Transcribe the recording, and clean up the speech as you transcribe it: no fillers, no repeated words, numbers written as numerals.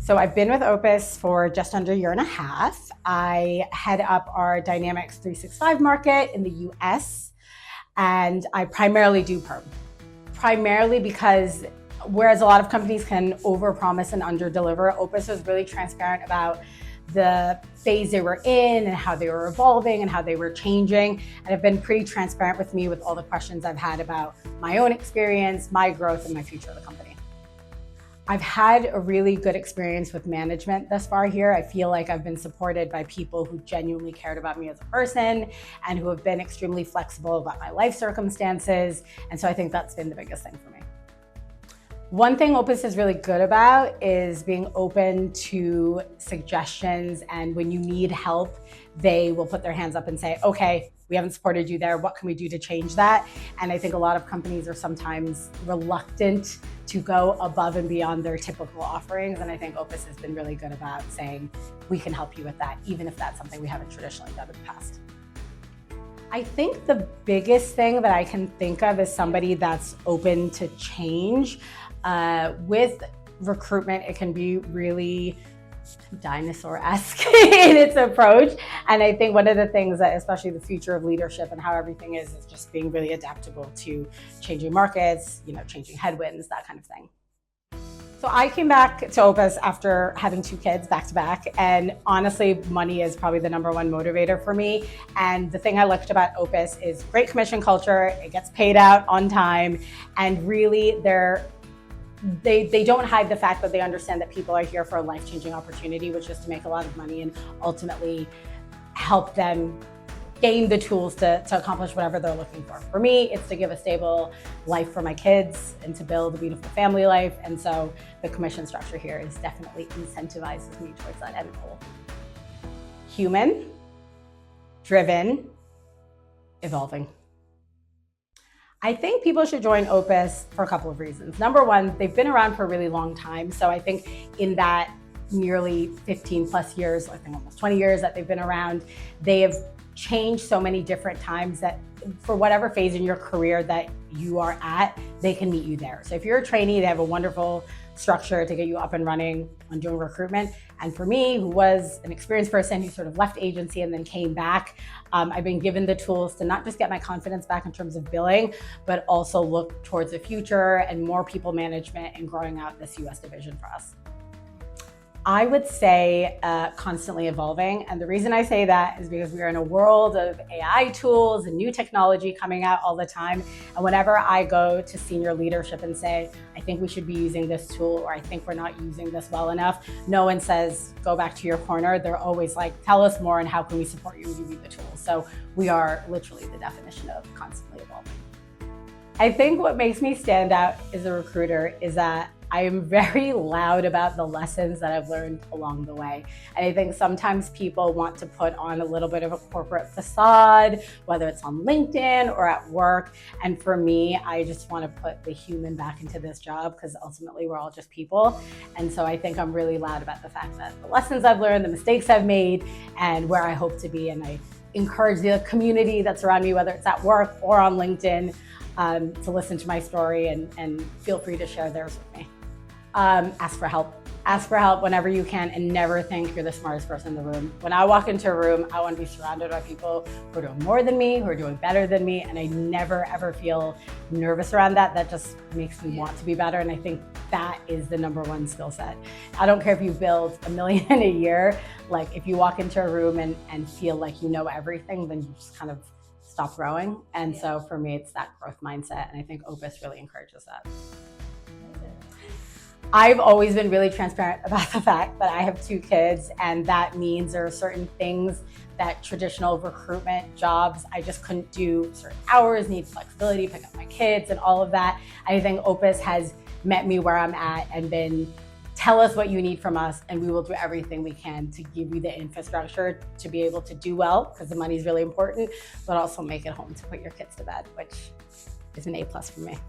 So I've been with Opus for just under a year and a half. I head up our Dynamics 365 market in the US, and I primarily do perm. Primarily because whereas a lot of companies can overpromise and underdeliver, Opus was really transparent about the phase they were in and how they were evolving and how they were changing, and have been pretty transparent with me with all the questions I've had about my own experience, my growth, and my future of the company. I've had a really good experience with management thus far here. I feel like I've been supported by people who genuinely cared about me as a person and who have been extremely flexible about my life circumstances. And so I think that's been the biggest thing for me. One thing Opus is really good about is being open to suggestions, and when you need help, they will put their hands up and say, okay, we haven't supported you there, what can we do to change that? And I think a lot of companies are sometimes reluctant to go above and beyond their typical offerings, and I think Opus has been really good about saying, we can help you with that, even if that's something we haven't traditionally done in the past. I think the biggest thing that I can think of is somebody that's open to change. With recruitment, it can be really dinosaur-esque in its approach. And I think one of the things that, especially the future of leadership and how everything is just being really adaptable to changing markets, changing headwinds, that kind of thing. So I came back to Opus after having 2 kids back to back, and honestly, money is probably the number one motivator for me. And the thing I liked about Opus is great commission culture, it gets paid out on time, and really they don't hide the fact that they understand that people are here for a life-changing opportunity, which is to make a lot of money and ultimately help them gain the tools to accomplish whatever they're looking for. For me, it's to give a stable life for my kids and to build a beautiful family life. And so the commission structure here is definitely incentivizes me towards that end goal. Human, driven, evolving. I think people should join Opus for a couple of reasons. Number one, they've been around for a really long time. So I think in that nearly 15 plus years, I think almost 20 years that they've been around, they have changed so many different times that for whatever phase in your career that you are at, they can meet you there. So if you're a trainee, they have a wonderful structure to get you up and running on doing recruitment. And for me, who was an experienced person who sort of left agency and then came back, I've been given the tools to not just get my confidence back in terms of billing, but also look towards the future and more people management and growing out this US division for us. I would say constantly evolving. And the reason I say that is because we are in a world of AI tools and new technology coming out all the time. And whenever I go to senior leadership and say, I think we should be using this tool, or I think we're not using this well enough, no one says, go back to your corner. They're always like, tell us more and how can we support you when you need the tools. So we are literally the definition of constantly evolving. I think what makes me stand out as a recruiter is that I am very loud about the lessons that I've learned along the way. And I think sometimes people want to put on a little bit of a corporate facade, whether it's on LinkedIn or at work. And for me, I just want to put the human back into this job because ultimately we're all just people. And so I think I'm really loud about the fact that the lessons I've learned, the mistakes I've made, and where I hope to be. And I encourage the community that's around me, whether it's at work or on LinkedIn, to listen to my story and feel free to share theirs with me. Ask for help. Ask for help whenever you can, and never think you're the smartest person in the room. When I walk into a room, I want to be surrounded by people who are doing more than me, who are doing better than me, and I never ever feel nervous around that. That just makes me want to be better, and I think that is the number one skill set. I don't care if you build $1 million a year, like if you walk into a room and feel like you know everything, then you just kind of stop growing. And so for me, it's that growth mindset, and I think Opus really encourages that. I've always been really transparent about the fact that I have 2 kids, and that means there are certain things that traditional recruitment jobs, I just couldn't do certain hours, need flexibility, pick up my kids and all of that. I think Opus has met me where I'm at and been, tell us what you need from us and we will do everything we can to give you the infrastructure to be able to do well, because the money is really important, but also make it home to put your kids to bed, which is an A+ for me.